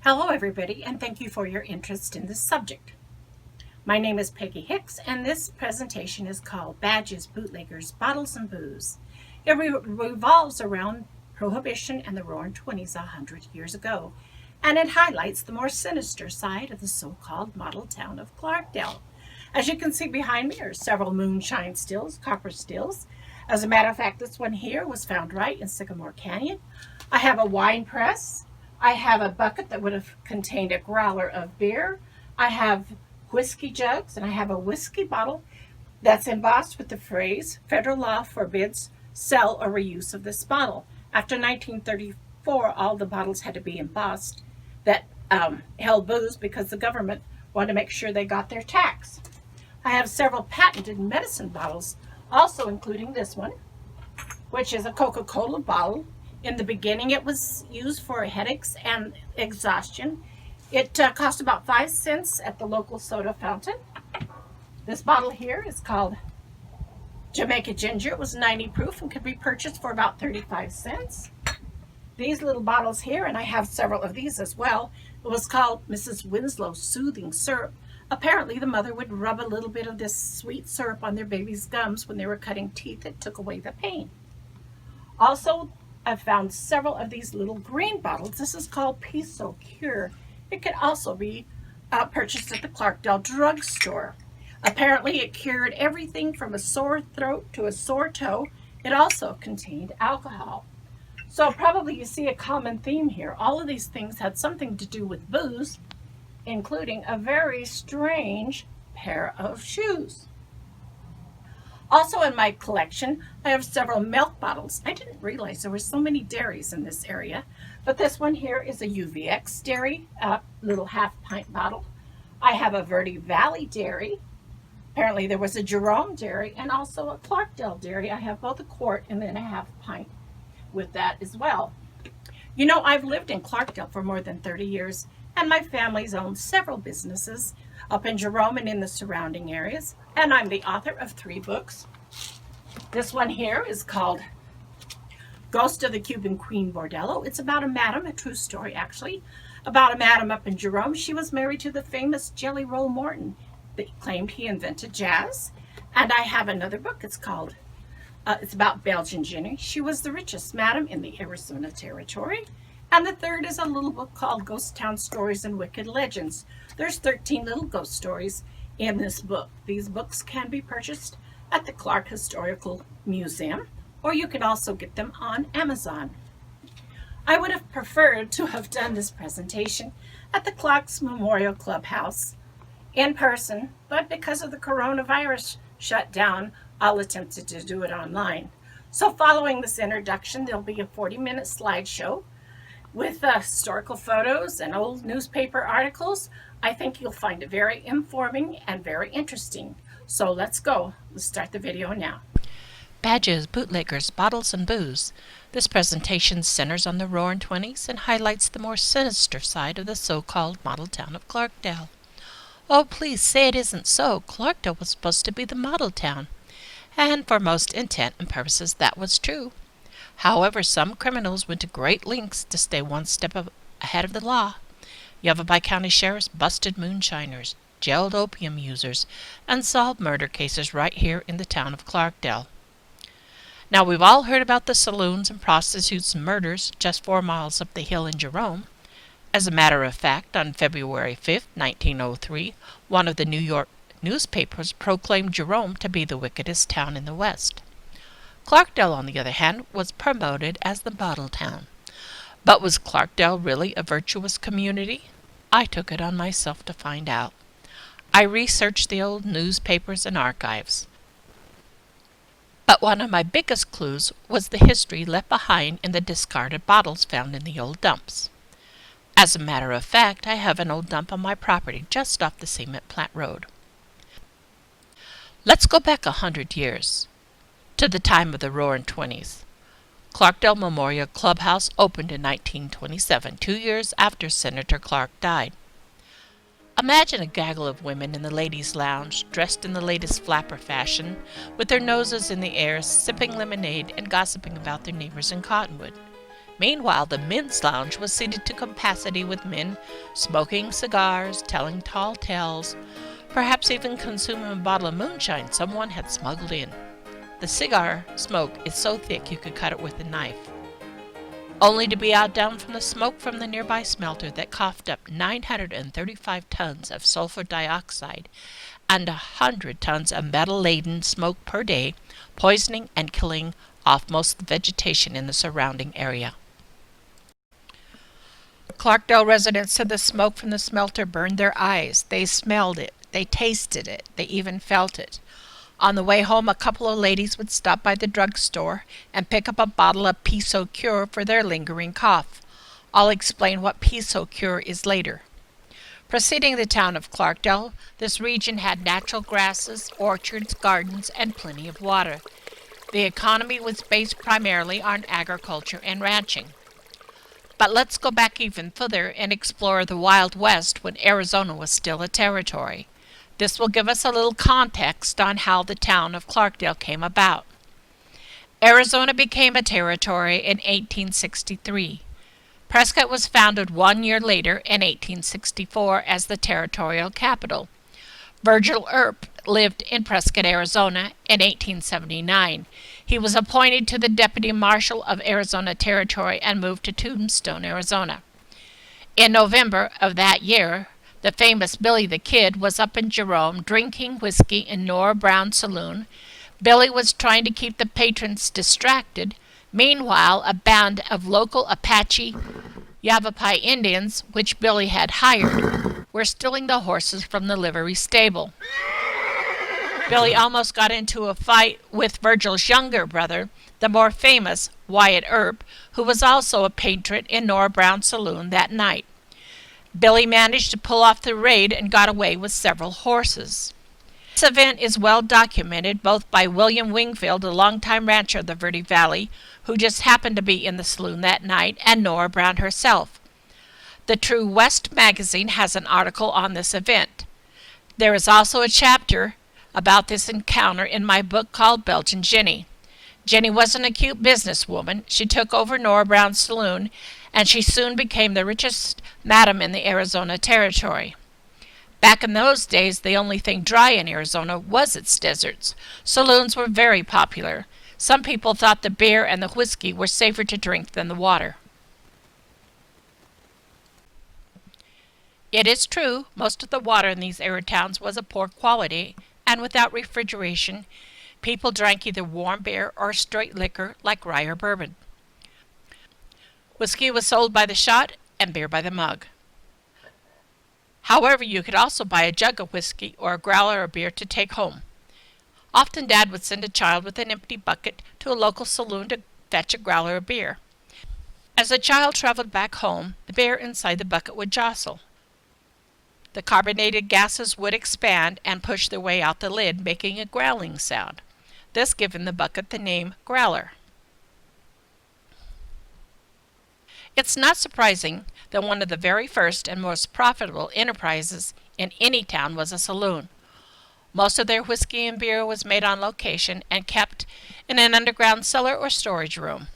Hello, everybody, and thank you for your interest in this subject. My name is Peggy Hicks, and this presentation is called Badges, Bootleggers, Bottles, and Booze. It revolves around Prohibition and the Roaring Twenties 100 years ago, and it highlights the more sinister side of the so-called model town of Clarkdale. As you can see behind me are several moonshine stills, copper stills. As a matter of fact, this one here was found right in Sycamore Canyon. I have a wine press. I have a bucket that would have contained a growler of beer. I have whiskey jugs, and I have a whiskey bottle that's embossed with the phrase, "Federal law forbids sale or reuse of this bottle." After 1934, all the bottles had to be embossed that held booze because the government wanted to make sure they got their tax. I have several patented medicine bottles, also including this one, which is a Coca-Cola bottle. In the beginning, it was used for headaches and exhaustion. It cost about 5 cents at the local soda fountain. This bottle here is called Jamaica Ginger. It was 90 proof and could be purchased for about 35 cents. These little bottles here, and I have several of these as well, it was called Mrs. Winslow's Soothing Syrup. Apparently, the mother would rub a little bit of this sweet syrup on their baby's gums when they were cutting teeth. It took away the pain. Also, I've found several of these little green bottles. This is called Peso Cure. It can also be purchased at the Clarkdale drugstore. Apparently, it cured everything from a sore throat to a sore toe. It also contained alcohol. So probably you see a common theme here. All of these things had something to do with booze, including a very strange pair of shoes. Also in my collection, I have several milk bottles. I didn't realize there were so many dairies in this area, but this one here is a UVX dairy, a little half-pint bottle. I have a Verde Valley dairy. Apparently there was a Jerome dairy and also a Clarkdale dairy. I have both a quart and then a half-pint with that as well. You know, I've lived in Clarkdale for more than 30 years, and my family's owned several businesses up in Jerome and in the surrounding areas, and I'm the author of 3 books. This one here is called Ghost of the Cuban Queen Bordello. It's about a madam, a true story actually, about a madam up in Jerome. She was married to the famous Jelly Roll Morton. They claimed he invented jazz. And I have another book. It's about Belgian Jenny. She was the richest madam in the Arizona Territory. And the third is a little book called Ghost Town Stories and Wicked Legends. There's 13 little ghost stories in this book. These books can be purchased at the Clark Historical Museum, or you can also get them on Amazon. I would have preferred to have done this presentation at the Clark's Memorial Clubhouse in person, but because of the coronavirus shutdown, I'll attempt to do it online. So following this introduction, there'll be a 40-minute slideshow with historical photos and old newspaper articles. I think you'll find it very informing and very interesting. So let's go. Let's start the video now. Badges, Bootleggers, Bottles, and Booze. This presentation centers on the Roaring Twenties and highlights the more sinister side of the so-called model town of Clarkdale. Oh, please say it isn't so. Clarkdale was supposed to be the model town, and for most intent and purposes that was true. However, some criminals went to great lengths to stay one step ahead of the law. Yavapai County sheriffs busted moonshiners, jailed opium users, and solved murder cases right here in the town of Clarkdale. Now, we've all heard about the saloons and prostitutes and murders just 4 miles up the hill in Jerome. As a matter of fact, on February 5th, 1903, one of the New York newspapers proclaimed Jerome to be the wickedest town in the West. Clarkdale, on the other hand, was promoted as the model town. But was Clarkdale really a virtuous community? I took it on myself to find out. I researched the old newspapers and archives. But one of my biggest clues was the history left behind in the discarded bottles found in the old dumps. As a matter of fact, I have an old dump on my property just off the Cement Plant Road. Let's go back 100 years, to the time of the Roaring Twenties. Clarkdale Memorial Clubhouse opened in 1927, 2 years after Senator Clark died. Imagine a gaggle of women in the ladies' lounge, dressed in the latest flapper fashion, with their noses in the air, sipping lemonade and gossiping about their neighbors in Cottonwood. Meanwhile, the men's lounge was seated to capacity with men smoking cigars, telling tall tales, perhaps even consuming a bottle of moonshine someone had smuggled in. The cigar smoke is so thick you could cut it with a knife, only to be outdone from the smoke from the nearby smelter that coughed up 935 tons of sulfur dioxide and 100 tons of metal-laden smoke per day, poisoning and killing off most of the vegetation in the surrounding area. Clarkdale residents said the smoke from the smelter burned their eyes. They smelled it, they tasted it, they even felt it. On the way home, a couple of ladies would stop by the drugstore and pick up a bottle of Piso Cure for their lingering cough. I'll explain what Piso Cure is later. Preceding the town of Clarkdale, this region had natural grasses, orchards, gardens, and plenty of water. The economy was based primarily on agriculture and ranching. But let's go back even further and explore the Wild West when Arizona was still a territory. This will give us a little context on how the town of Clarkdale came about. Arizona became a territory in 1863. Prescott was founded 1 year later in 1864 as the territorial capital. Virgil Earp lived in Prescott, Arizona in 1879. He was appointed to the Deputy Marshal of Arizona Territory and moved to Tombstone, Arizona. In November of that year, the famous Billy the Kid was up in Jerome drinking whiskey in Nora Brown's saloon. Billy was trying to keep the patrons distracted. Meanwhile, a band of local Apache Yavapai Indians, which Billy had hired, were stealing the horses from the livery stable. Billy almost got into a fight with Virgil's younger brother, the more famous Wyatt Earp, who was also a patron in Nora Brown's saloon that night. Billy managed to pull off the raid and got away with several horses. This event is well documented both by William Wingfield, a longtime rancher of the Verde Valley, who just happened to be in the saloon that night, and Nora Brown herself. The True West magazine has an article on this event. There is also a chapter about this encounter in my book called Belgian Jenny. Jenny was an acute businesswoman. She took over Nora Brown's saloon, and she soon became the richest madam in the Arizona Territory. Back in those days, the only thing dry in Arizona was its deserts. Saloons were very popular. Some people thought the beer and the whiskey were safer to drink than the water. It is true, most of the water in these area towns was of poor quality, and without refrigeration, people drank either warm beer or straight liquor like rye or bourbon. Whiskey was sold by the shot and beer by the mug. However, you could also buy a jug of whiskey or a growler of beer to take home. Often Dad would send a child with an empty bucket to a local saloon to fetch a growler of beer. As the child traveled back home, the beer inside the bucket would jostle. The carbonated gases would expand and push their way out the lid, making a growling sound, thus giving the bucket the name growler. It's not surprising that one of the very first and most profitable enterprises in any town was a saloon. Most of their whiskey and beer was made on location and kept in an underground cellar or storage room.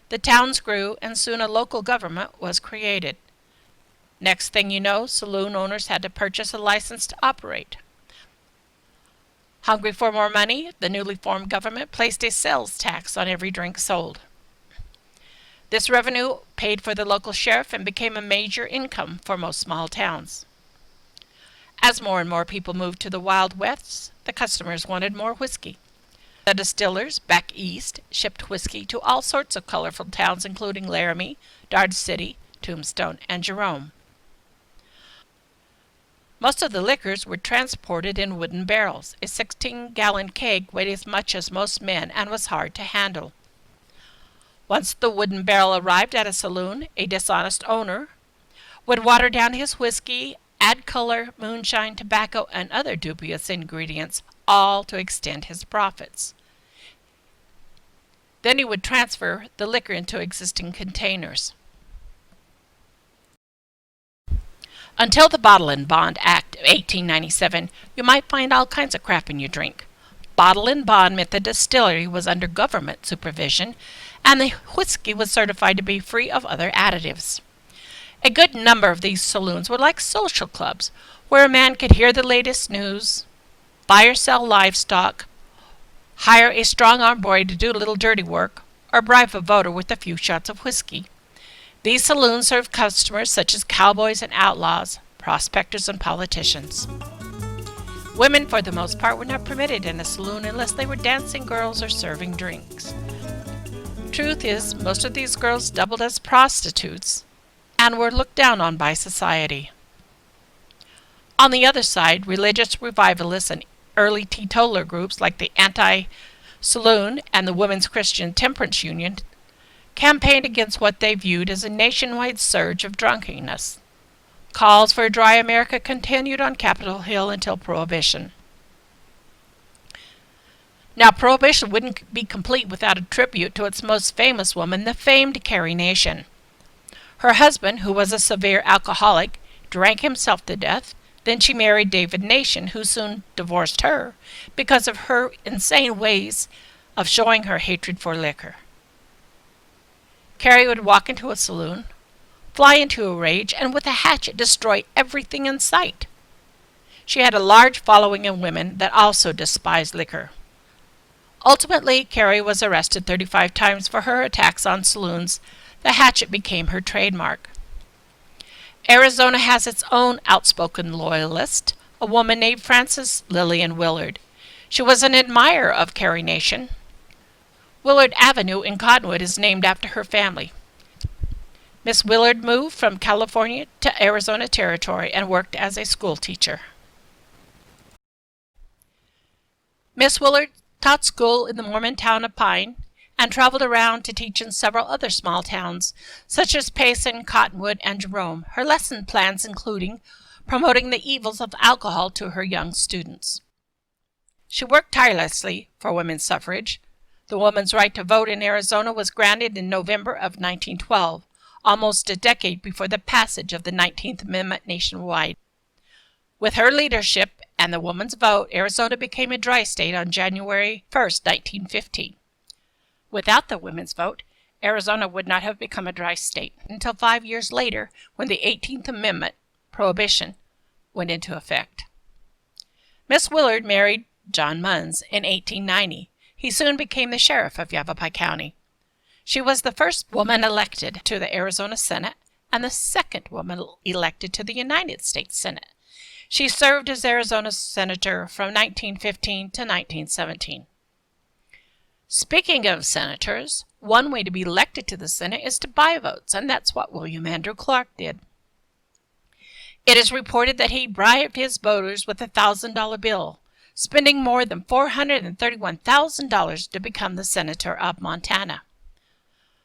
The towns grew, and soon a local government was created. Next thing you know, saloon owners had to purchase a license to operate. Hungry for more money, the newly formed government placed a sales tax on every drink sold. This revenue paid for the local sheriff and became a major income for most small towns. As more and more people moved to the Wild West, the customers wanted more whiskey. The distillers back east shipped whiskey to all sorts of colorful towns, including Laramie, Dodge City, Tombstone, and Jerome. Most of the liquors were transported in wooden barrels. A 16-gallon keg weighed as much as most men and was hard to handle. Once the wooden barrel arrived at a saloon, a dishonest owner would water down his whiskey, add color, moonshine, tobacco, and other dubious ingredients, all to extend his profits. Then he would transfer the liquor into existing containers. Until the Bottle and Bond Act of 1897, you might find all kinds of crap in your drink. Bottle and bond meant the distillery was under government supervision, and the whiskey was certified to be free of other additives. A good number of these saloons were like social clubs, where a man could hear the latest news, buy or sell livestock, hire a strong-arm boy to do a little dirty work, or bribe a voter with a few shots of whiskey. These saloons served customers such as cowboys and outlaws, prospectors and politicians. Women, for the most part, were not permitted in a saloon unless they were dancing girls or serving drinks. Truth is, most of these girls doubled as prostitutes and were looked down on by society. On the other side, religious revivalists and early teetotaler groups like the Anti-Saloon and the Women's Christian Temperance Union campaigned against what they viewed as a nationwide surge of drunkenness. Calls for a dry America continued on Capitol Hill until Prohibition. Now, Prohibition wouldn't be complete without a tribute to its most famous woman, the famed Carrie Nation. Her husband, who was a severe alcoholic, drank himself to death. Then she married David Nation, who soon divorced her because of her insane ways of showing her hatred for liquor. Carrie would walk into a saloon, fly into a rage, and with a hatchet destroy everything in sight. She had a large following of women that also despised liquor. Ultimately, Carrie was arrested 35 times for her attacks on saloons. The hatchet became her trademark. Arizona has its own outspoken loyalist, a woman named Frances Lillian Willard. She was an admirer of Carrie Nation. Willard Avenue in Cottonwood is named after her family. Miss Willard moved from California to Arizona Territory and worked as a school teacher. Miss Willard taught school in the Mormon town of Pine and traveled around to teach in several other small towns, such as Payson, Cottonwood, and Jerome, her lesson plans including promoting the evils of alcohol to her young students. She worked tirelessly for women's suffrage. The woman's right to vote in Arizona was granted in November of 1912, almost a decade before the passage of the 19th Amendment nationwide. With her leadership and the woman's vote, Arizona became a dry state on January 1, 1915. Without the women's vote, Arizona would not have become a dry state until 5 years later when the 18th Amendment, Prohibition, went into effect. Miss Willard married John Munns in 1890. He soon became the sheriff of Yavapai County. She was the first woman elected to the Arizona Senate and the second woman elected to the United States Senate. She served as Arizona's senator from 1915 to 1917. Speaking of senators, one way to be elected to the Senate is to buy votes, and that's what William Andrew Clark did. It is reported that he bribed his voters with a $1,000 bill, spending more than $431,000 to become the senator of Montana.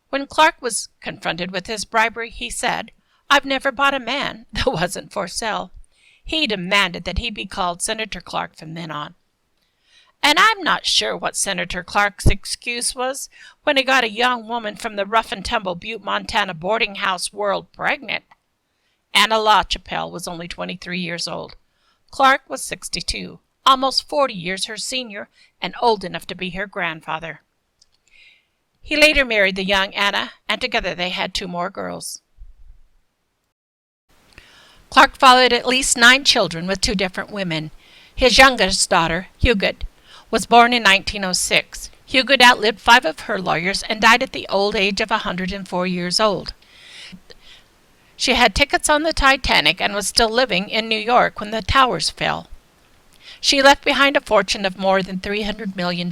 When Clark was confronted with his bribery, he said, "I've never bought a man that wasn't for sale." He demanded that he be called Senator Clark from then on. And I'm not sure what Senator Clark's excuse was when he got a young woman from the rough-and-tumble Butte, Montana boarding house world pregnant. Anna LaChapelle was only 23 years old. Clark was 62, almost 40 years her senior, and old enough to be her grandfather. He later married the young Anna, and together they had 2 more girls. Clark fathered at least 9 children with 2 different women. His youngest daughter, Huguette, was born in 1906. Huguette outlived 5 of her lawyers and died at the old age of 104 years old. She had tickets on the Titanic and was still living in New York when the towers fell. She left behind a fortune of more than $300 million.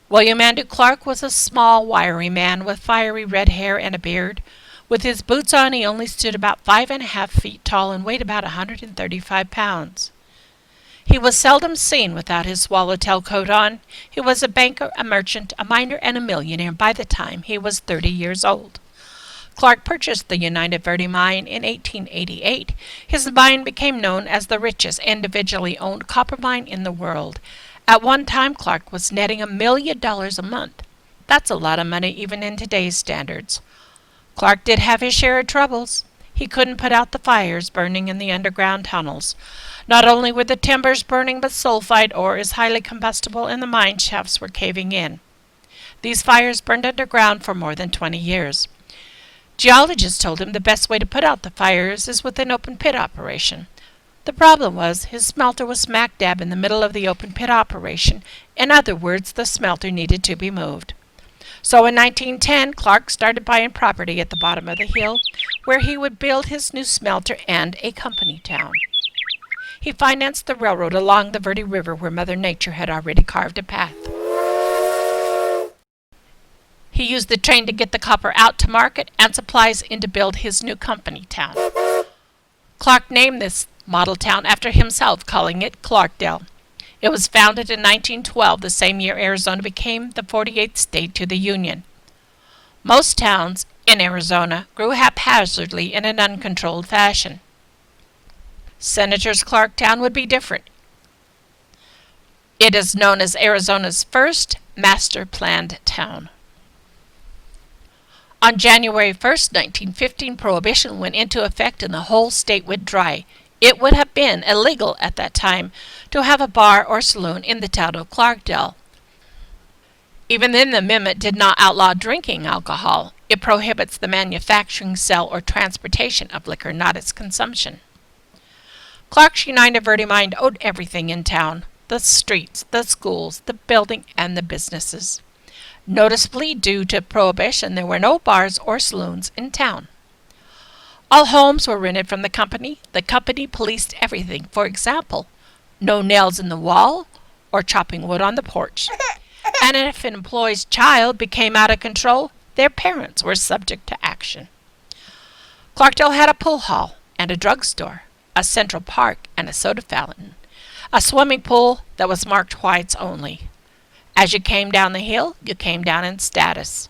William Andrew Clark was a small, wiry man with fiery red hair and a beard. With his boots on, he only stood about 5.5 feet tall and weighed about 135 pounds. He was seldom seen without his swallowtail coat on. He was a banker, a merchant, a miner, and a millionaire by the time he was 30 years old. Clark purchased the United Verde mine in 1888. His mine became known as the richest individually owned copper mine in the world. At one time, Clark was netting $1 million a month. That's a lot of money even in today's standards. Clark did have his share of troubles. He couldn't put out the fires burning in the underground tunnels. Not only were the timbers burning, but sulfide ore is highly combustible and the mine shafts were caving in. These fires burned underground for more than 20 years. Geologists told him the best way to put out the fires is with an open pit operation. The problem was his smelter was smack dab in the middle of the open pit operation. In other words, the smelter needed to be moved. So in 1910, Clark started buying property at the bottom of the hill where he would build his new smelter and a company town. He financed the railroad along the Verde River where Mother Nature had already carved a path. He used the train to get the copper out to market and supplies in to build his new company town. Clark named this model town after himself, calling it Clarkdale. It was founded in 1912, the same year Arizona became the 48th state to the Union. Most towns in Arizona grew haphazardly in an uncontrolled fashion. Senator's Clarktown would be different. It is known as Arizona's first master-planned town. On January 1st, 1915, Prohibition went into effect and the whole state went dry. It would have been illegal at that time to have a bar or saloon in the town of Clarkdale. Even then, the amendment did not outlaw drinking alcohol. It prohibits the manufacturing, sale, or transportation of liquor, not its consumption. Clark's United Verde Mind owed everything in town: the streets, the schools, the building, and the businesses. Noticeably, due to Prohibition, there were no bars or saloons in town. All homes were rented from the company. The company policed everything. For example, no nails in the wall or chopping wood on the porch. And if an employee's child became out of control, their parents were subject to action. Clarkdale had a pool hall and a drugstore, a central park and a soda fountain, a swimming pool that was marked whites only. As you came down the hill, you came down in status.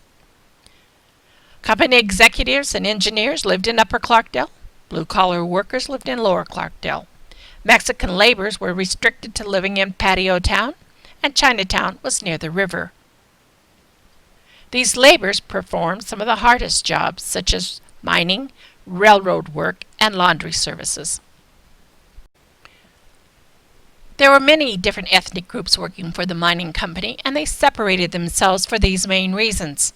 Company executives and engineers lived in Upper Clarkdale. Blue-collar workers lived in Lower Clarkdale. Mexican laborers were restricted to living in Patio Town, and Chinatown was near the river. These laborers performed some of the hardest jobs, such as mining, railroad work, and laundry services. There were many different ethnic groups working for the mining company, and they separated themselves for these main reasons.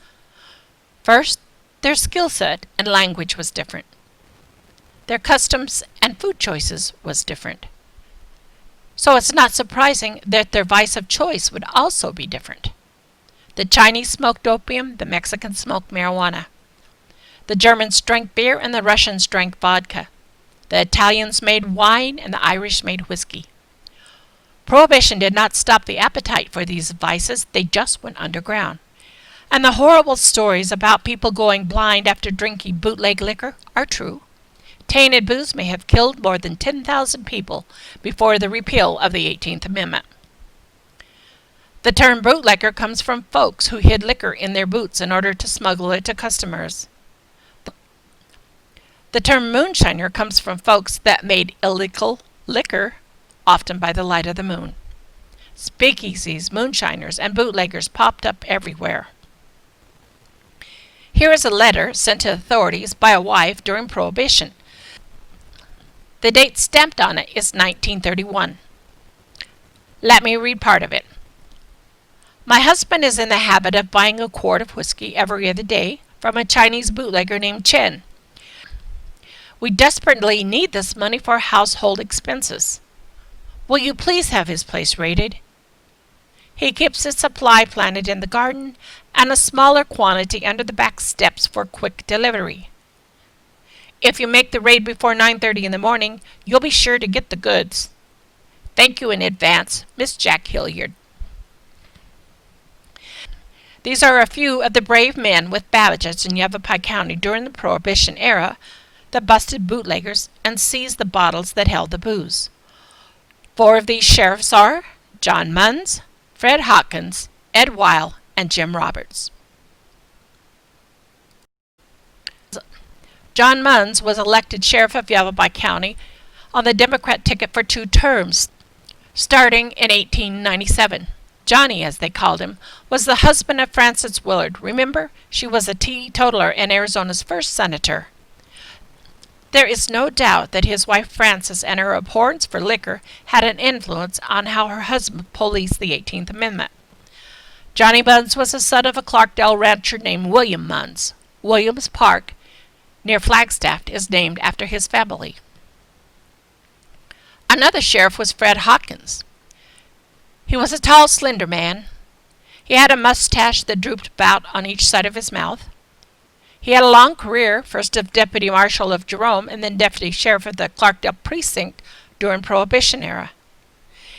First, their skill set and language was different. Their customs and food choices was different. So it's not surprising that their vice of choice would also be different. The Chinese smoked opium, the Mexicans smoked marijuana. The Germans drank beer and the Russians drank vodka. The Italians made wine and the Irish made whiskey. Prohibition did not stop the appetite for these vices, they just went underground. And the horrible stories about people going blind after drinking bootleg liquor are true. Tainted booze may have killed more than 10,000 people before the repeal of the 18th Amendment. The term bootlegger comes from folks who hid liquor in their boots in order to smuggle it to customers. The term moonshiner comes from folks that made illegal liquor, often by the light of the moon. Speakeasies, moonshiners, and bootleggers popped up everywhere. Here is a letter sent to authorities by a wife during Prohibition. The date stamped on it is 1931. Let me read part of it. My husband is in the habit of buying a quart of whiskey every other day from a Chinese bootlegger named Chen. We desperately need this money for household expenses. Will you please have his place raided? He keeps his supply planted in the garden and a smaller quantity under the back steps for quick delivery. If you make the raid before 9:30 in the morning, you'll be sure to get the goods. Thank you in advance, Miss Jack Hilliard. These are a few of the brave men with badges in Yavapai County during the Prohibition era that busted bootleggers and seized the bottles that held the booze. 4 of these sheriffs are John Munns, Fred Hawkins, Ed Weil, and Jim Roberts. John Munns was elected sheriff of Yavapai County on the Democrat ticket for 2 terms, starting in 1897. Johnny, as they called him, was the husband of Frances Willard. Remember, she was a teetotaler and Arizona's first senator. There is no doubt that his wife Frances and her abhorrence for liquor had an influence on how her husband policed the 18th Amendment. Johnny Munns was the son of a Clarkdale rancher named William Munns. Williams Park, near Flagstaff, is named after his family. Another sheriff was Fred Hawkins. He was a tall, slender man. He had a mustache that drooped about on each side of his mouth. He had a long career, first as deputy marshal of Jerome and then deputy sheriff of the Clarkdale precinct during Prohibition era.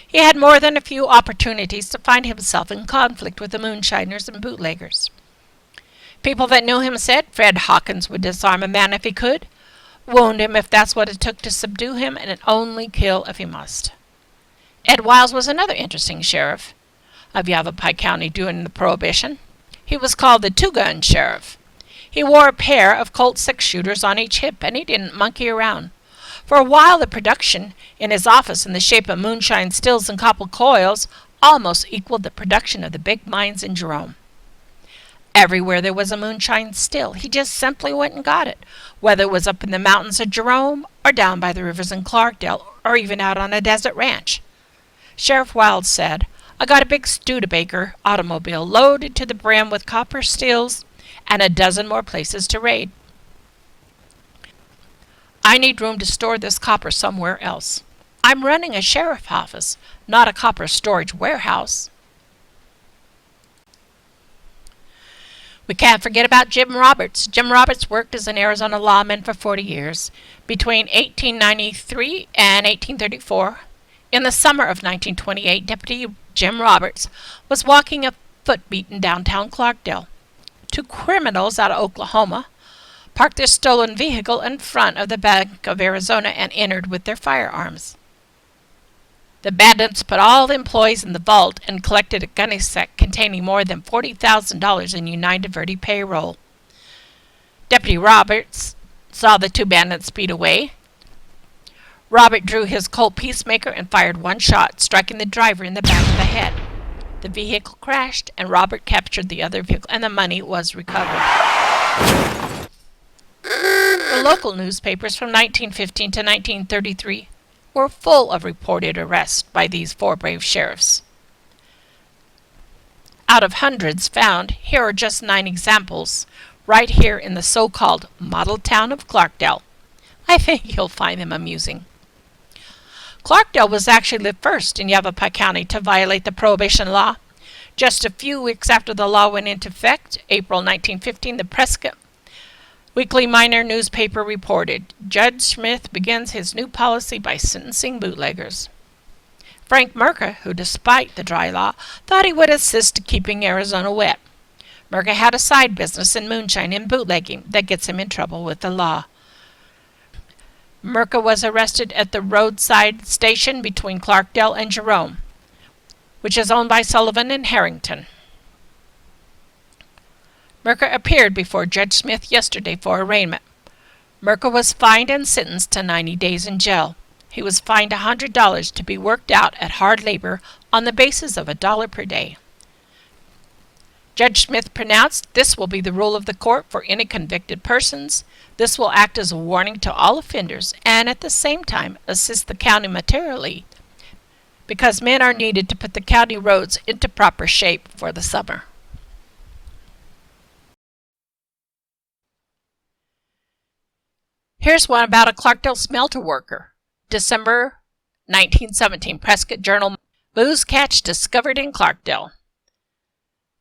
He had more than a few opportunities to find himself in conflict with the moonshiners and bootleggers. People that knew him said Fred Hawkins would disarm a man if he could, wound him if that's what it took to subdue him, and only kill if he must. Ed Wiles was another interesting sheriff of Yavapai County during the Prohibition. He was called the two-gun sheriff. He wore a pair of Colt six-shooters on each hip, and he didn't monkey around. For a while, the production in his office in the shape of moonshine stills and copper coils almost equaled the production of the big mines in Jerome. Everywhere there was a moonshine still, he just simply went and got it, whether it was up in the mountains of Jerome or down by the rivers in Clarkdale or even out on a desert ranch. Sheriff Wild said, "I got a big Studebaker automobile loaded to the brim with copper stills and a dozen more places to raid. I need room to store this copper somewhere else. I'm running a sheriff's office, not a copper storage warehouse." We can't forget about Jim Roberts. Jim Roberts worked as an Arizona lawman for 40 years. Between 1893 and 1834, in the summer of 1928, Deputy Jim Roberts was walking a footbeat in downtown Clarkdale. Two criminals out of Oklahoma parked their stolen vehicle in front of the Bank of Arizona and entered with their firearms. The bandits put all the employees in the vault and collected a gunny sack containing more than $40,000 in United Verde payroll. Deputy Roberts saw the two bandits speed away. Robert drew his Colt Peacemaker and fired one shot, striking the driver in the back of the head. The vehicle crashed, and Robert captured the other vehicle, and the money was recovered. The local newspapers from 1915 to 1933 were full of reported arrests by these four brave sheriffs. Out of hundreds found, here are just 9 examples, right here in the so-called model town of Clarkdale. I think you'll find them amusing. Clarkdale was actually the first in Yavapai County to violate the Prohibition law. Just a few weeks after the law went into effect, April 1915, the Prescott Weekly Miner newspaper reported, Judge Smith begins his new policy by sentencing bootleggers. Frank Merker, who despite the dry law, thought he would assist keeping Arizona wet. Merker had a side business in moonshine and bootlegging that gets him in trouble with the law. Merker was arrested at the roadside station between Clarkdale and Jerome, which is owned by Sullivan and Harrington. Merker appeared before Judge Smith yesterday for arraignment. Merker was fined and sentenced to 90 days in jail. He was fined $100 to be worked out at hard labor on the basis of $1 per day. Judge Smith pronounced, "This will be the rule of the court for any convicted persons. This will act as a warning to all offenders and at the same time assist the county materially because men are needed to put the county roads into proper shape for the summer." Here's one about a Clarkdale smelter worker. December 1917, Prescott Journal. Booze catch discovered in Clarkdale.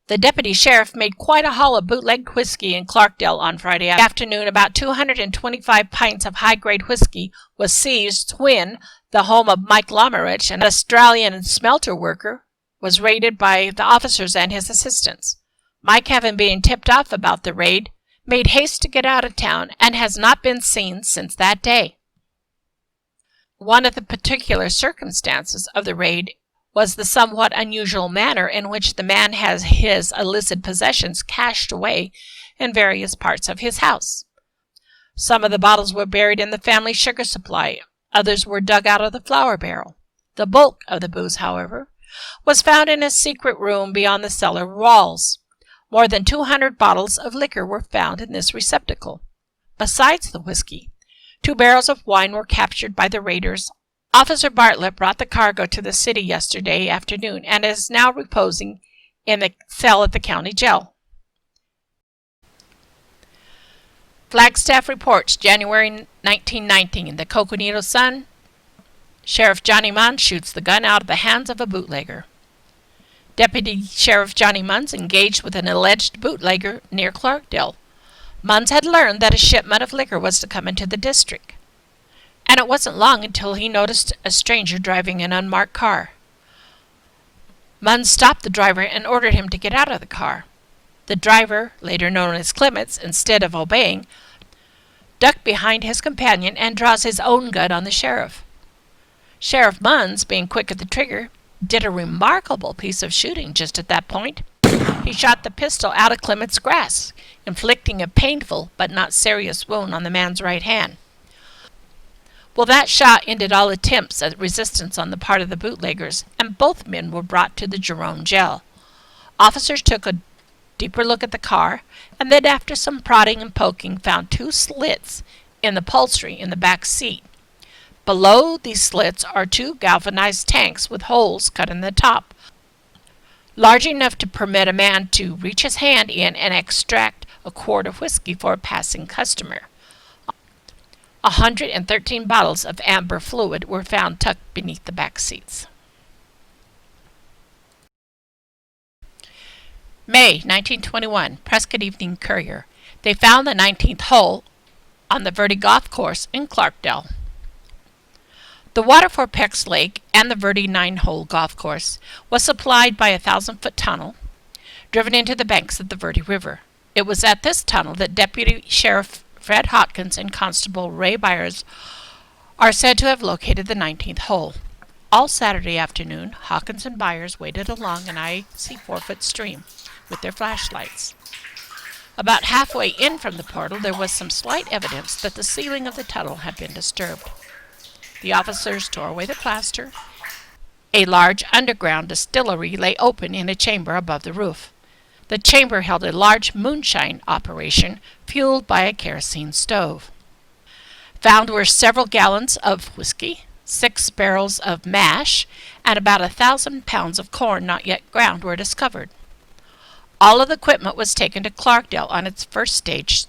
The deputy sheriff made quite a haul of bootlegged whiskey in Clarkdale on Friday afternoon. About 225 pints of high-grade whiskey was seized when the home of Mike Lomerich, an Australian smelter worker, was raided by the officers and his assistants. Mike, having been tipped off about the raid, made haste to get out of town and has not been seen since that day. One of the particular circumstances of the raid was the somewhat unusual manner in which the man has his illicit possessions cached away in various parts of his house. Some of the bottles were buried in the family sugar supply, others were dug out of the flour barrel. The bulk of the booze, however, was found in a secret room beyond the cellar walls. More than 200 bottles of liquor were found in this receptacle. Besides the whiskey, 2 barrels of wine were captured by the raiders. Officer Bartlett brought the cargo to the city yesterday afternoon and is now reposing in the cell at the county jail. Flagstaff reports January 1919 in the Coconino Sun. Sheriff Johnny Munn shoots the gun out of the hands of a bootlegger. Deputy Sheriff Johnny Munns engaged with an alleged bootlegger near Clarkdale. Munns had learned that a shipment of liquor was to come into the district, and it wasn't long until he noticed a stranger driving an unmarked car. Munns stopped the driver and ordered him to get out of the car. The driver, later known as Clements, instead of obeying, ducked behind his companion and draws his own gun on the sheriff. Sheriff Munns, being quick at the trigger, did a remarkable piece of shooting just at that point. He shot the pistol out of Clement's grasp, inflicting a painful but not serious wound on the man's right hand. Well, that shot ended all attempts at resistance on the part of the bootleggers, and both men were brought to the Jerome jail. Officers took a deeper look at the car, and then after some prodding and poking found 2 slits in the upholstery in the back seat. Below these slits are 2 galvanized tanks with holes cut in the top, large enough to permit a man to reach his hand in and extract a quart of whiskey for a passing customer. 113 bottles of amber fluid were found tucked beneath the back seats. May 1921, Prescott Evening Courier. They found the 19th hole on the Verde Golf Course in Clarkdale. The water for Peck's Lake and the Verde 9-hole golf course was supplied by a 1,000-foot tunnel driven into the banks of the Verde River. It was at this tunnel that Deputy Sheriff Fred Hawkins and Constable Ray Byers are said to have located the 19th hole. All Saturday afternoon, Hawkins and Byers waded along an icy 4-foot stream with their flashlights. About halfway in from the portal, there was some slight evidence that the ceiling of the tunnel had been disturbed. The officers tore away the plaster. A large underground distillery lay open in a chamber above the roof. The chamber held a large moonshine operation fueled by a kerosene stove. Found were several gallons of whiskey, 6 barrels of mash, and about 1,000 pounds of corn not yet ground were discovered. All of the equipment was taken to Clarkdale on its first stage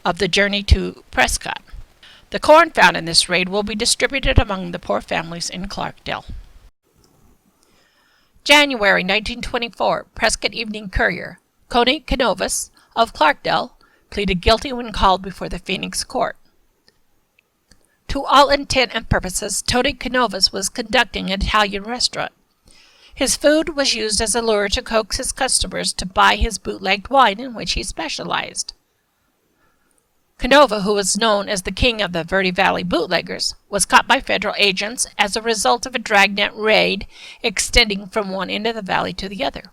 of the journey to Prescott. The corn found in this raid will be distributed among the poor families in Clarkdale. January 1924, Prescott Evening Courier. Coney Canovas of Clarkdale pleaded guilty when called before the Phoenix court. To all intent and purposes, Tony Canovas was conducting an Italian restaurant. His food was used as a lure to coax his customers to buy his bootlegged wine in which he specialized. Canova, who was known as the king of the Verde Valley bootleggers, was caught by federal agents as a result of a dragnet raid extending from one end of the valley to the other.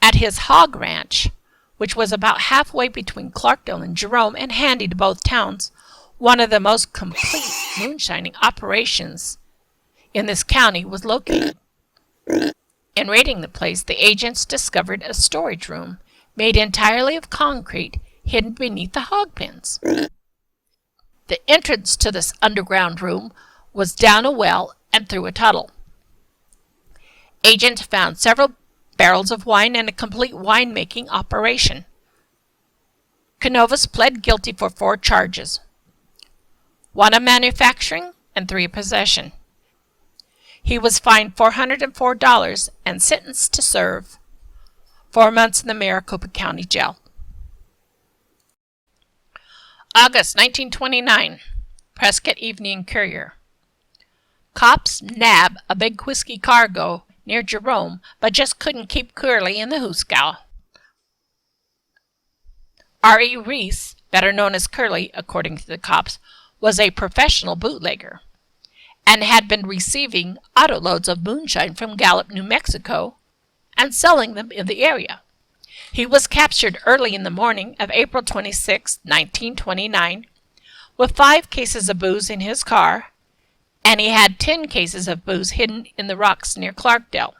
At his hog ranch, which was about halfway between Clarkdale and Jerome and handy to both towns, one of the most complete moonshining operations in this county was located. In raiding the place, the agents discovered a storage room made entirely of concrete hidden beneath the hog pens. The entrance to this underground room was down a well and through a tunnel. Agents found several barrels of wine and a complete winemaking operation. Canovas pled guilty for 4 charges, 1 of manufacturing and 3 of possession. He was fined $404 and sentenced to serve 4 months in the Maricopa County Jail. August 1929, Prescott Evening Courier. Cops nab a big whiskey cargo near Jerome, but just couldn't keep Curly in the hoosegow. R.E. Reese, better known as Curly, according to the cops, was a professional bootlegger and had been receiving autoloads of moonshine from Gallup, New Mexico, and selling them in the area. He was captured early in the morning of April 26, 1929, with 5 cases of booze in his car, and he had 10 cases of booze hidden in the rocks near Clarkdale.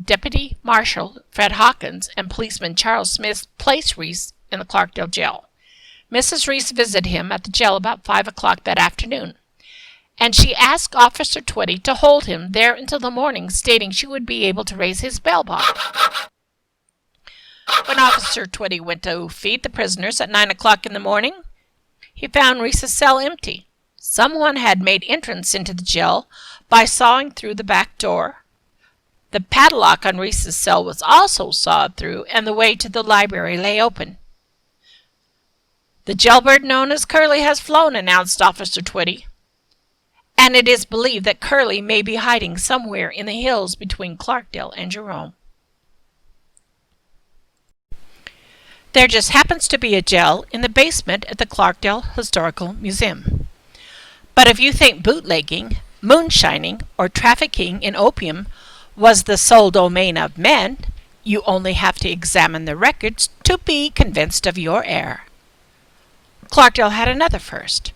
Deputy Marshal Fred Hawkins and policeman Charles Smith placed Reese in the Clarkdale jail. Mrs. Reese visited him at the jail about 5 o'clock that afternoon, and she asked Officer Twitty to hold him there until the morning, stating she would be able to raise his bail bond. When Officer Twitty went to feed the prisoners at 9 o'clock in the morning, he found Reese's cell empty. Someone had made entrance into the jail by sawing through the back door. The padlock on Reese's cell was also sawed through, and the way to the library lay open. "The jailbird known as Curly has flown," announced Officer Twitty, "and it is believed that Curly may be hiding somewhere in the hills between Clarkdale and Jerome. There just happens to be a jail in the basement at the Clarkdale Historical Museum. But if you think bootlegging, moonshining, or trafficking in opium was the sole domain of men, you only have to examine the records to be convinced of your error." Clarkdale had another first.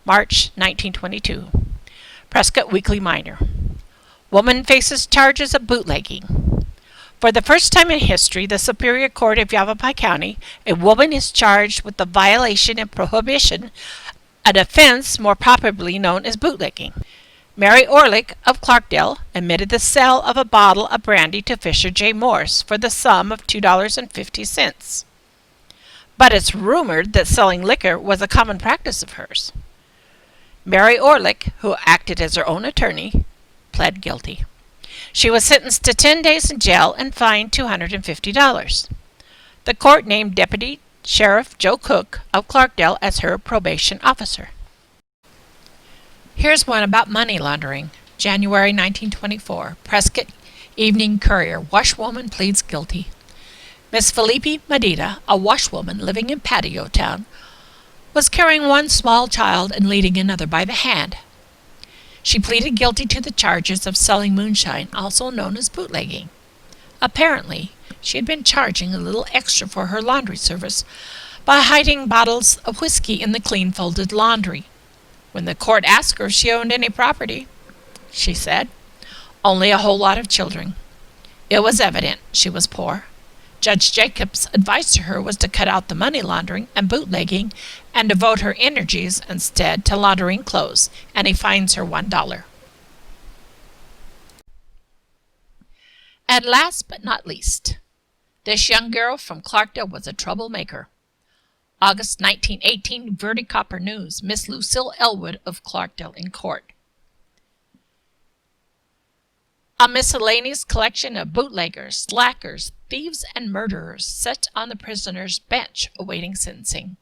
March 1922. Prescott Weekly Miner. Woman faces charges of bootlegging. For the first time in history, the Superior Court of Yavapai County, a woman is charged with the violation of prohibition, an offense more properly known as bootlegging. Mary Orlick of Clarkdale admitted the sale of a bottle of brandy to Fisher J. Morse for the sum of $2.50. But it's rumored that selling liquor was a common practice of hers. Mary Orlick, who acted as her own attorney, pled guilty. She was sentenced to 10 days in jail and fined $250. The court named Deputy Sheriff Joe Cook of Clarkdale as her probation officer. Here's one about money laundering. January 1924. Prescott Evening Courier. Washwoman pleads guilty. Miss Felipe Medina, a washwoman living in Patio Town, was carrying one small child and leading another by the hand. She pleaded guilty to the charges of selling moonshine, also known as bootlegging. Apparently, she had been charging a little extra for her laundry service by hiding bottles of whiskey in the clean folded laundry. When the court asked her if she owned any property, she said, "Only a whole lot of children." It was evident she was poor. Judge Jacobs' advice to her was to cut out the money laundering and bootlegging and devote her energies instead to laundering clothes, and he fines her $1. And last but not least, this young girl from Clarkdale was a troublemaker. August 1918, Verde Copper News, Miss Lucille Elwood of Clarkdale in court. A miscellaneous collection of bootleggers, slackers, thieves, and murderers sat on the prisoner's bench awaiting sentencing.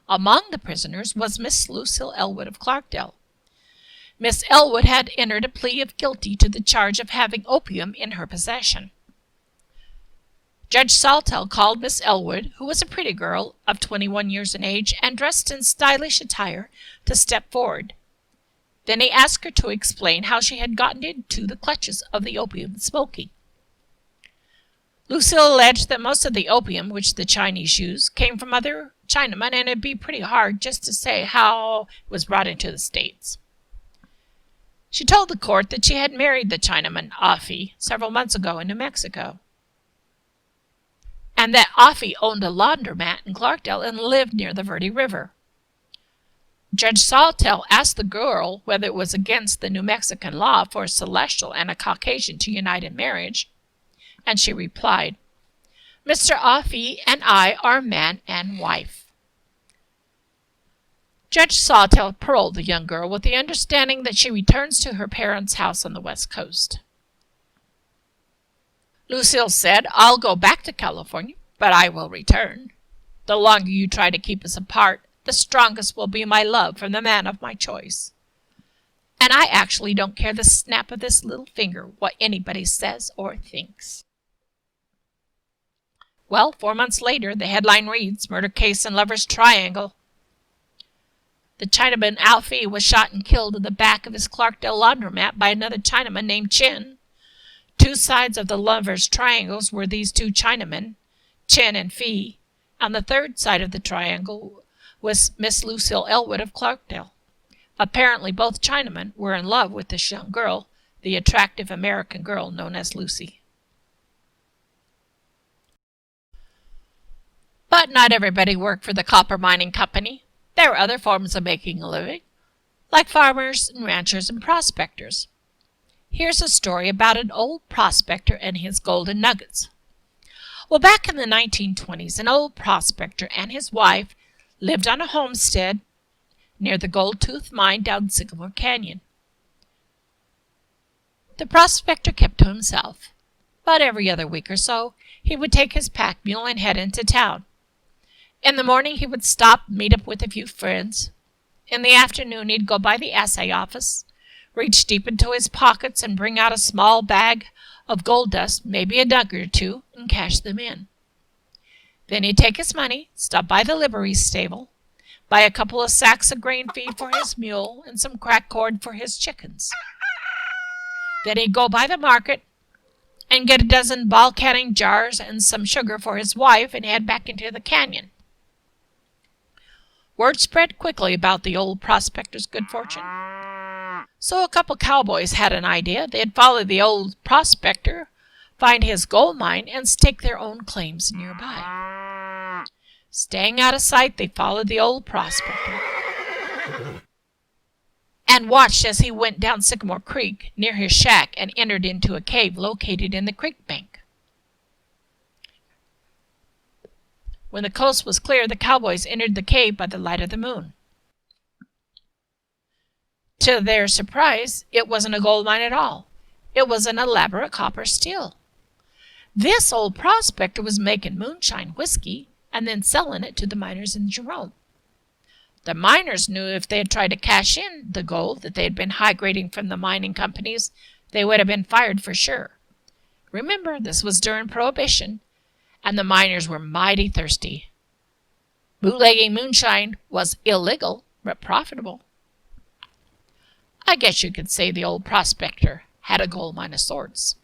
Among the prisoners was Miss Lucille Elwood of Clarkdale. Miss Elwood had entered a plea of guilty to the charge of having opium in her possession. Judge Saltel called Miss Elwood, who was a pretty girl of 21 years in age and dressed in stylish attire, to step forward. Then he asked her to explain how she had gotten into the clutches of the opium smoking. Lucille alleged that most of the opium, which the Chinese use, came from other Chinamen, and it'd be pretty hard just to say how it was brought into the States. She told the court that she had married the Chinaman, Offie, several months ago in New Mexico, and that Offie owned a laundromat in Clarkdale and lived near the Verde River. Judge Saltel asked the girl whether it was against the New Mexican law for a Celestial and a Caucasian to unite in marriage, and she replied, "Mr. Offie and I are man and wife." Judge Sawtell paroled the young girl with the understanding that she returns to her parents' house on the West Coast. Lucille said, "I'll go back to California, but I will return. The longer you try to keep us apart, the strongest will be my love for the man of my choice. And I actually don't care the snap of this little finger what anybody says or thinks." Well, 4 months later, the headline reads, "Murder Case in Lover's Triangle." The Chinaman Alfie was shot and killed in the back of his Clarkdale laundromat by another Chinaman named Chin. Two sides of the Lover's Triangles were these two Chinamen, Chin and Fee, and the third side of the triangle was Miss Lucille Elwood of Clarkdale. Apparently both Chinamen were in love with this young girl, the attractive American girl known as Lucy. But not everybody worked for the copper mining company. There were other forms of making a living. like farmers and ranchers and prospectors. Here's a story about an old prospector and his golden nuggets. Well, back in the 1920s, an old prospector and his wife lived on a homestead near the Gold Tooth mine down Sycamore Canyon. The prospector kept to himself, but every other week or so he would take his pack mule and head into town. In the morning he would stop and meet up with a few friends. In the afternoon he'd go by the assay office, reach deep into his pockets and bring out a small bag of gold dust, maybe a nugget or two, and cash them in. Then he'd take his money, stop by the livery stable, buy a couple of sacks of grain feed for his mule and some crack cord for his chickens. Then he'd go by the market and get a dozen ball canning jars and some sugar for his wife and head back into the canyon. Word spread quickly about the old prospector's good fortune. So a couple cowboys had an idea. They'd follow the old prospector, find his gold mine, and stake their own claims nearby. Staying out of sight, they followed the old prospector and watched as he went down Sycamore Creek near his shack and entered into a cave located in the creek bank. When the coast was clear, the cowboys entered the cave by the light of the moon. To their surprise, it wasn't a gold mine at all. It was an elaborate copper still. This old prospector was making moonshine whiskey and then selling it to the miners in Jerome. The miners knew if they had tried to cash in the gold that they had been high-grading from the mining companies, they would have been fired for sure. Remember, this was during Prohibition, and the miners were mighty thirsty. Bootlegging moonshine was illegal, but profitable. I guess you could say the old prospector had a gold mine of sorts.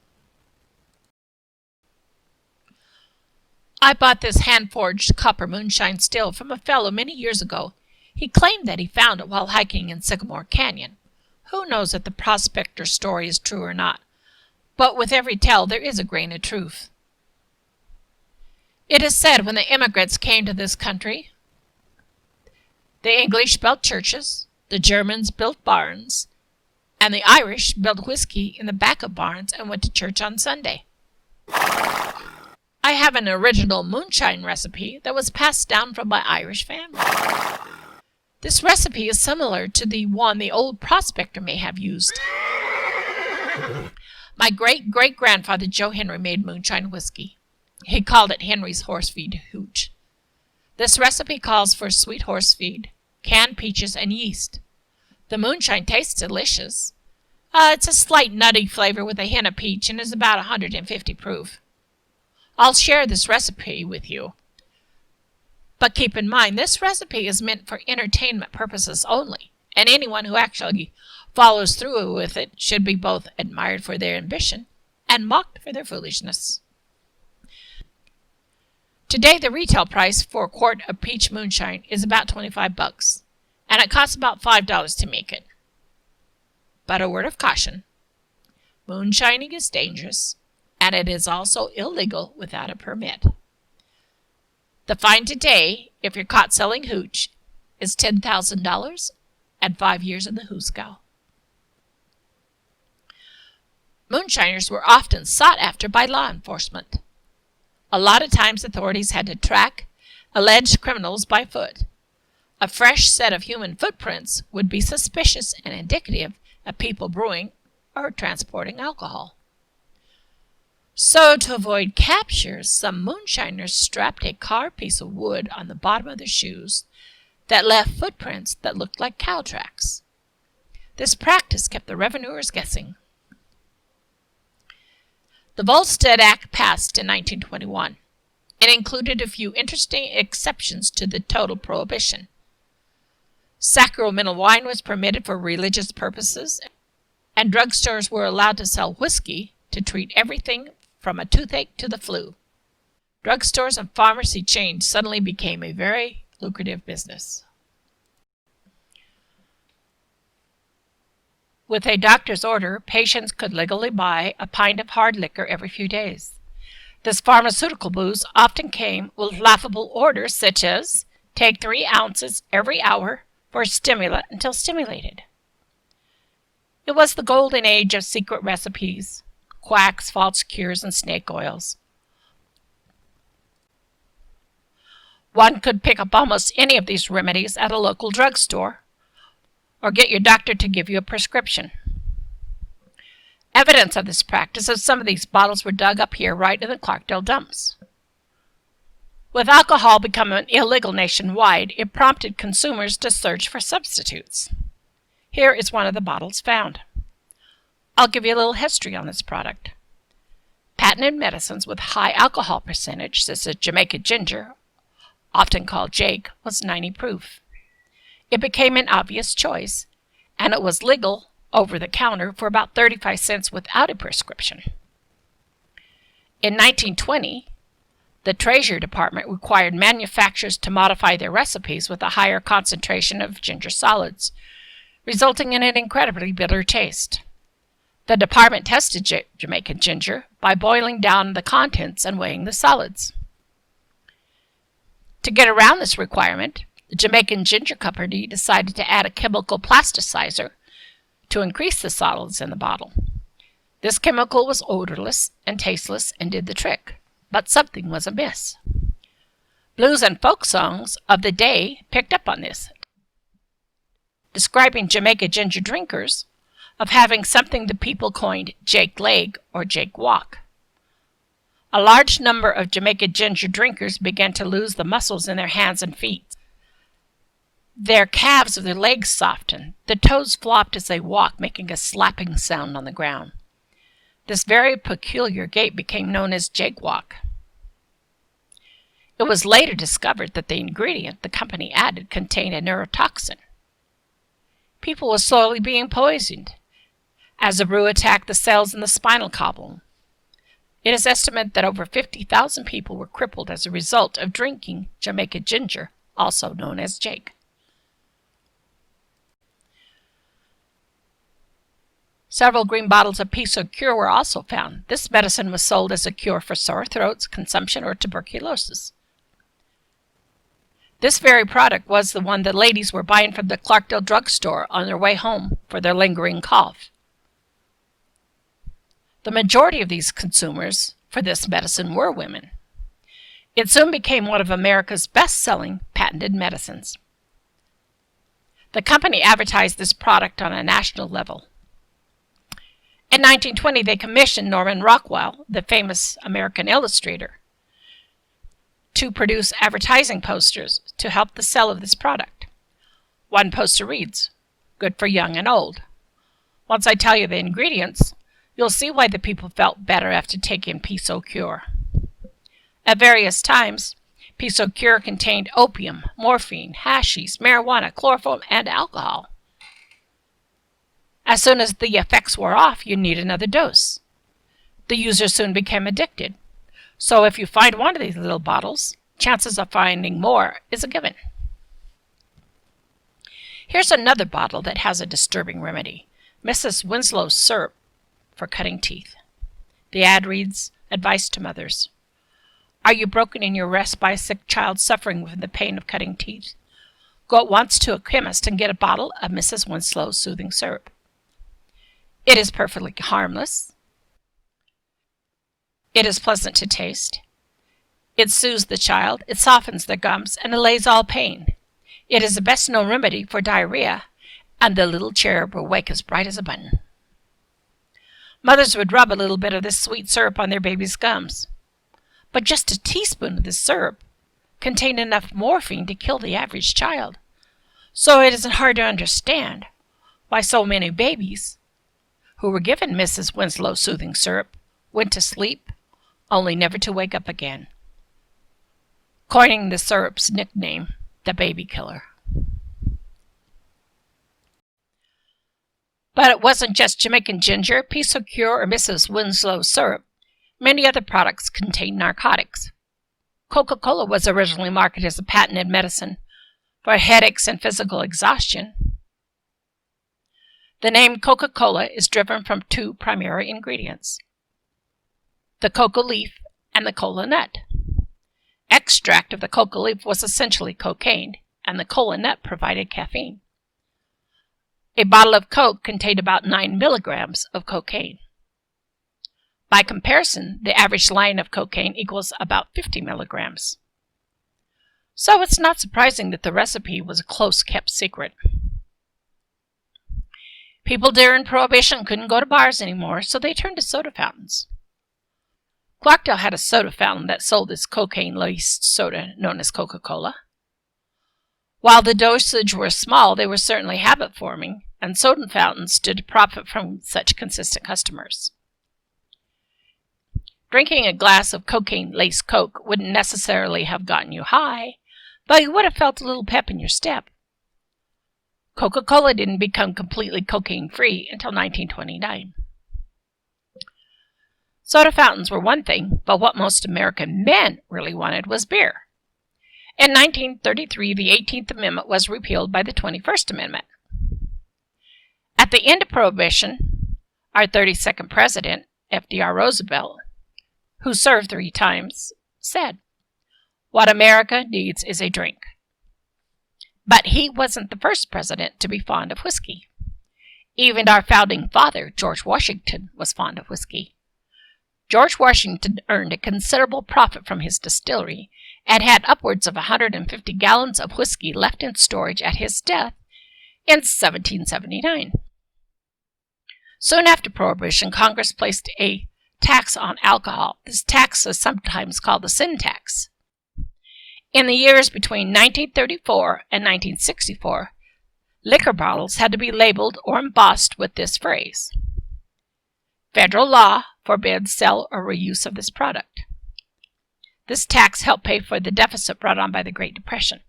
I bought this hand-forged copper moonshine still from a fellow many years ago. He claimed that he found it while hiking in Sycamore Canyon. Who knows if the prospector's story is true or not, but with every tale there is a grain of truth. It is said when the immigrants came to this country, the English built churches, the Germans built barns, and the Irish built whiskey in the back of barns and went to church on Sunday. I have an original moonshine recipe that was passed down from my Irish family. This recipe is similar to the one the old prospector may have used. My great-great-grandfather Joe Henry made moonshine whiskey. He called it Henry's horse feed hooch. This recipe calls for sweet horse feed, canned peaches, and yeast. The moonshine tastes delicious. It's a slight nutty flavor with a hint of peach and is about 150 proof. I'll share this recipe with you. But keep in mind, this recipe is meant for entertainment purposes only, and anyone who actually follows through with it should be both admired for their ambition and mocked for their foolishness. Today, the retail price for a quart of peach moonshine is about $25, and it costs about $5 to make it. But a word of caution. Moonshining is dangerous, and it is also illegal without a permit. The fine today, if you're caught selling hooch, is $10,000 and 5 years in the hoosgow. Moonshiners were often sought after by law enforcement. A lot of times authorities had to track alleged criminals by foot. A fresh set of human footprints would be suspicious and indicative of people brewing or transporting alcohol. So, to avoid capture, some moonshiners strapped a carved piece of wood on the bottom of their shoes that left footprints that looked like cow tracks. This practice kept the revenuers guessing. The Volstead Act passed in 1921. It included a few interesting exceptions to the total prohibition. Sacramental wine was permitted for religious purposes, and drugstores were allowed to sell whiskey to treat everything from a toothache to the flu. Drugstores and pharmacy chains suddenly became a very lucrative business. With a doctor's order, patients could legally buy a pint of hard liquor every few days. This pharmaceutical booze often came with laughable orders such as, take 3 ounces every hour for a stimulant until stimulated. It was the golden age of secret recipes, quacks, false cures, and snake oils. One could pick up almost any of these remedies at a local drugstore or get your doctor to give you a prescription. Evidence of this practice is some of these bottles were dug up here right in the Clarkdale dumps. With alcohol becoming illegal nationwide, it prompted consumers to search for substitutes. Here is one of the bottles found. I'll give you a little history on this product. Patented medicines with high alcohol percentage, such as Jamaica ginger, often called Jake, was 90 proof. It became an obvious choice, and it was legal over the counter for about 35 cents without a prescription. In 1920, the Treasury Department required manufacturers to modify their recipes with a higher concentration of ginger solids, resulting in an incredibly bitter taste. The department tested Jamaican ginger by boiling down the contents and weighing the solids. To get around this requirement, the Jamaican Ginger Company decided to add a chemical plasticizer to increase the solids in the bottle. This chemical was odorless and tasteless and did the trick, but something was amiss. Blues and folk songs of the day picked up on this, describing Jamaica ginger drinkers of having something the people coined Jake leg or Jake walk. A large number of Jamaica ginger drinkers began to lose the muscles in their hands and feet. Their calves of their legs softened. The toes flopped as they walked, making a slapping sound on the ground. This very peculiar gait became known as Jake walk. It was later discovered that the ingredient the company added contained a neurotoxin. People were slowly being poisoned as the brew attacked the cells in the spinal column. It is estimated that over 50,000 people were crippled as a result of drinking Jamaica ginger, also known as Jake. Several green bottles of Peace Cure were also found. This medicine was sold as a cure for sore throats, consumption, or tuberculosis. This very product was the one the ladies were buying from the Clarkdale drugstore on their way home for their lingering cough. The majority of these consumers for this medicine were women. It soon became one of America's best-selling patented medicines. The company advertised this product on a national level. In 1920, they commissioned Norman Rockwell, the famous American illustrator, to produce advertising posters to help the sale of this product. One poster reads, "Good for young and old." Once I tell you the ingredients, you'll see why the people felt better after taking Peace Cure. At various times, Peace Cure contained opium, morphine, hashish, marijuana, chloroform, and alcohol. As soon as the effects wore off, you need another dose. The user soon became addicted. So if you find one of these little bottles, chances of finding more is a given. Here's another bottle that has a disturbing remedy, Mrs. Winslow's syrup for cutting teeth. The ad reads, "Advice to mothers. Are you broken in your rest by a sick child suffering from the pain of cutting teeth? Go at once to a chemist and get a bottle of Mrs. Winslow's soothing syrup. It is perfectly harmless. It is pleasant to taste. It soothes the child, it softens the gums, and allays all pain. It is the best known remedy for diarrhea, and the little cherub will wake as bright as a button." Mothers would rub a little bit of this sweet syrup on their baby's gums. But just a teaspoon of this syrup contained enough morphine to kill the average child. So it isn't hard to understand why so many babies who were given Mrs. Winslow's soothing syrup went to sleep, only never to wake up again, coining the syrup's nickname, the baby killer. But it wasn't just Jamaican ginger, Peace Cure, or Mrs. Winslow's syrup. Many other products contained narcotics. Coca-Cola was originally marketed as a patented medicine for headaches and physical exhaustion. The name Coca-Cola is driven from two primary ingredients, the coca leaf and the cola nut. Extract of the coca leaf was essentially cocaine, and the cola nut provided caffeine. A bottle of Coke contained about 9 milligrams of cocaine. By comparison, the average line of cocaine equals about 50 milligrams. So it's not surprising that the recipe was a close-kept secret. People during Prohibition couldn't go to bars anymore, so they turned to soda fountains. Clarkdale had a soda fountain that sold its cocaine-laced soda known as Coca-Cola. While the dosage were small, they were certainly habit-forming, and soda fountains stood to profit from such consistent customers. Drinking a glass of cocaine-laced Coke wouldn't necessarily have gotten you high, but you would have felt a little pep in your step. Coca-Cola didn't become completely cocaine-free until 1929. Soda fountains were one thing, but what most American men really wanted was beer. In 1933, the 18th Amendment was repealed by the 21st Amendment. At the end of Prohibition, our 32nd President, F.D.R. Roosevelt, who served 3 times, said, "What America needs is a drink." But he wasn't the first president to be fond of whiskey. Even our founding father, George Washington, was fond of whiskey. George Washington earned a considerable profit from his distillery and had upwards of 150 gallons of whiskey left in storage at his death in 1779. Soon after Prohibition, Congress placed a tax on alcohol. This tax is sometimes called the sin tax. In the years between 1934 and 1964, liquor bottles had to be labeled or embossed with this phrase. Federal law forbids sale or reuse of this product. This tax helped pay for the deficit brought on by the Great Depression.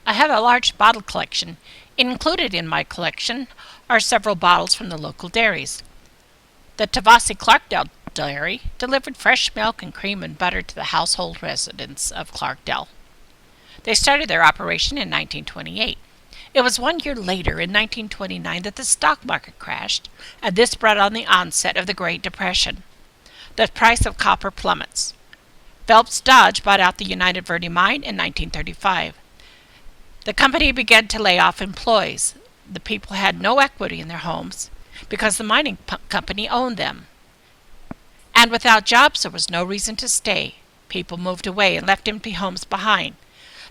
I have a large bottle collection. Included in my collection are several bottles from the local dairies. The Tavasi Clarkdale dairy delivered fresh milk and cream and butter to the household residents of Clarkdale. They started their operation in 1928. It was 1 year later, in 1929, that the stock market crashed, and this brought on the onset of the Great Depression. The price of copper plummets. Phelps Dodge bought out the United Verde mine in 1935. The company began to lay off employees. The people had no equity in their homes because the mining company owned them. And without jobs, there was no reason to stay. People moved away and left empty homes behind.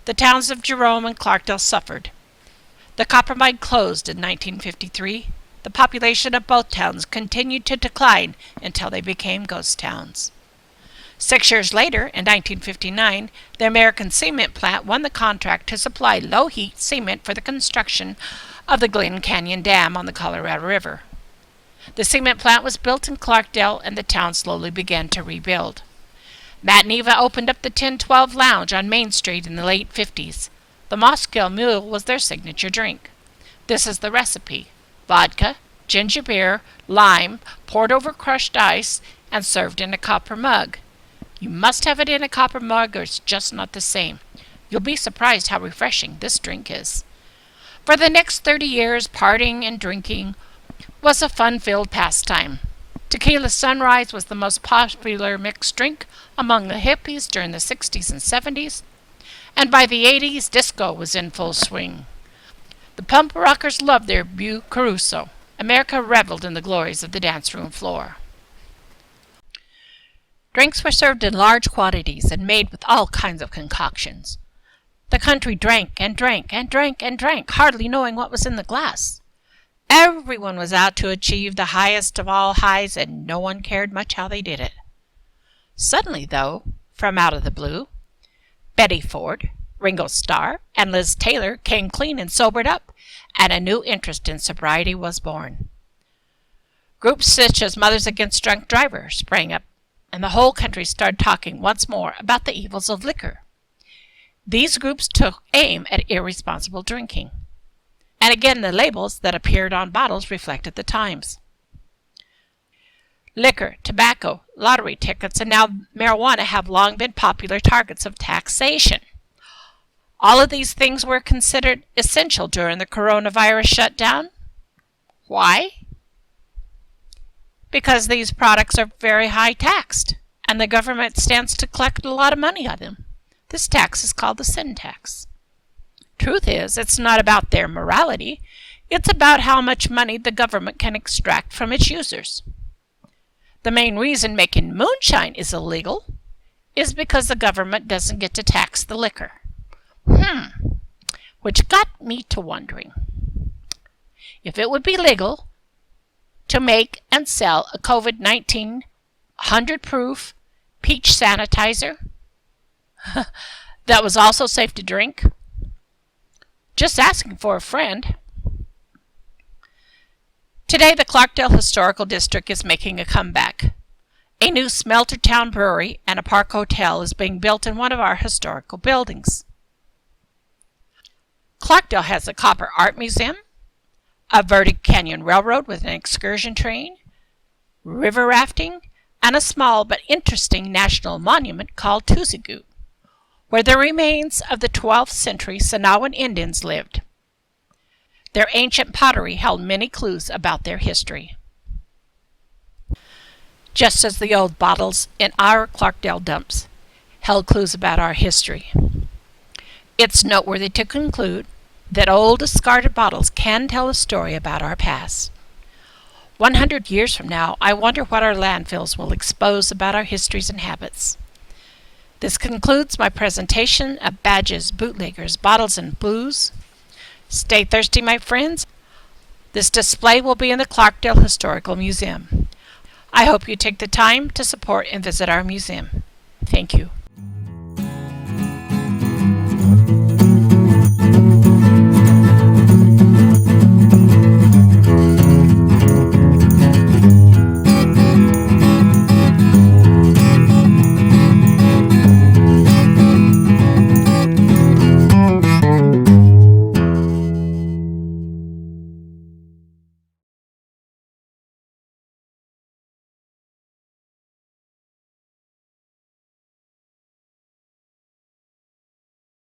The towns of Jerome and Clarkdale suffered. The copper mine closed in 1953. The population of both towns continued to decline until they became ghost towns. 6 years later, in 1959, the American Cement Plant won the contract to supply low-heat cement for the construction of the Glen Canyon Dam on the Colorado River. The cement plant was built in Clarkdale, and the town slowly began to rebuild. Matt and Eva opened up the 1012 Lounge on Main Street in the late 50s. The Moscow Mule was their signature drink. This is the recipe: vodka, ginger beer, lime, poured over crushed ice, and served in a copper mug. You must have it in a copper mug or it's just not the same. You'll be surprised how refreshing this drink is. For the next 30 years, partying and drinking was a fun-filled pastime. Tequila Sunrise was the most popular mixed drink among the hippies during the 60s and 70s, and by the 80s, disco was in full swing. The punk rockers loved their Bu Caruso. America reveled in the glories of the dance room floor. Drinks were served in large quantities and made with all kinds of concoctions. The country drank and drank and drank and drank, hardly knowing what was in the glass. Everyone was out to achieve the highest of all highs, and no one cared much how they did it. Suddenly, though, from out of the blue, Betty Ford, Ringo Starr, and Liz Taylor came clean and sobered up, and a new interest in sobriety was born. Groups such as Mothers Against Drunk Drivers sprang up, and the whole country started talking once more about the evils of liquor. These groups took aim at irresponsible drinking. And again, the labels that appeared on bottles reflected the times. Liquor, tobacco, lottery tickets, and now marijuana have long been popular targets of taxation. All of these things were considered essential during the coronavirus shutdown. Why? Because these products are very high taxed, and the government stands to collect a lot of money on them. This tax is called the sin tax. truth is, it's not about their morality. It's about how much money the government can extract from its users. The main reason making moonshine is illegal is because the government doesn't get to tax the liquor. Which got me to wondering, if it would be legal to make and sell a COVID-19 100-proof peach sanitizer that was also safe to drink. Just asking for a friend. Today, the Clarkdale Historical District is making a comeback. A new Smelter Town brewery and a park hotel is being built in one of our historical buildings. Clarkdale has a copper art museum, a Vertic Canyon Railroad with an excursion train, river rafting, and a small but interesting national monument called Tuzigoot, where the remains of the 12th century Sonowan Indians lived. Their ancient pottery held many clues about their history, just as the old bottles in our Clarkdale dumps held clues about our history. It's noteworthy to conclude that old discarded bottles can tell a story about our past. 100 years from now, I wonder what our landfills will expose about our histories and habits. This concludes my presentation of Badges, Bootleggers, Bottles, and Booze. Stay thirsty, my friends. This display will be in the Clarkdale Historical Museum. I hope you take the time to support and visit our museum. Thank you.